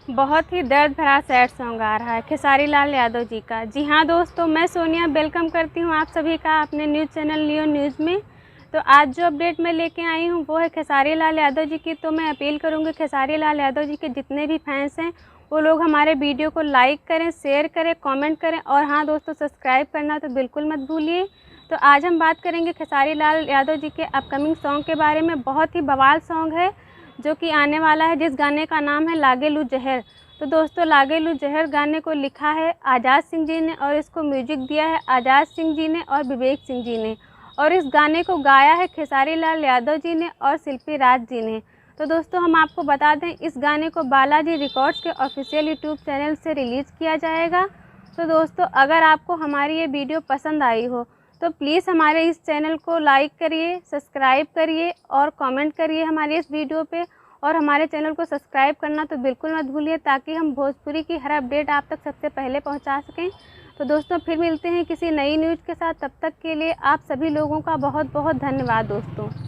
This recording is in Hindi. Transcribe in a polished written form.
बहुत ही दर्द भरा सैड सॉन्ग आ रहा है खेसारी लाल यादव जी का। जी हाँ दोस्तों, मैं सोनिया वेलकम करती हूँ आप सभी का अपने न्यूज़ चैनल लियो न्यूज़ में। तो आज जो अपडेट मैं लेके आई हूँ वो है खेसारी लाल यादव जी की। तो मैं अपील करूँगी खेसारी लाल यादव जी के जितने भी फैंस हैं वो लोग हमारे वीडियो को लाइक करें, शेयर करें, कमेंट करें और हाँ दोस्तों, सब्सक्राइब करना तो बिल्कुल मत भूलिए। तो आज हम बात करेंगे खेसारी लाल यादव जी के अपकमिंग सॉन्ग के बारे में। बहुत ही बवाल सॉन्ग है जो कि आने वाला है, जिस गाने का नाम है लागे लू जहर। तो दोस्तों, लागे लू जहर गाने को लिखा है आज़ाद सिंह जी ने और इसको म्यूजिक दिया है आज़ाद सिंह जी ने और विवेक सिंह जी ने, और इस गाने को गाया है खेसारी लाल यादव जी ने और शिल्पी राज जी ने। तो दोस्तों, हम आपको बता दें इस गाने को बालाजी रिकॉर्ड्स के ऑफिशियल यूट्यूब चैनल से रिलीज़ किया जाएगा। तो दोस्तों, अगर आपको हमारी ये वीडियो पसंद आई हो तो प्लीज़ हमारे इस चैनल को लाइक करिए, सब्सक्राइब करिए और कमेंट करिए हमारे इस वीडियो पे, और हमारे चैनल को सब्सक्राइब करना तो बिल्कुल मत भूलिए ताकि हम भोजपुरी की हर अपडेट आप तक सबसे पहले पहुंचा सकें। तो दोस्तों, फिर मिलते हैं किसी नई न्यूज़ के साथ। तब तक के लिए आप सभी लोगों का बहुत बहुत धन्यवाद दोस्तों।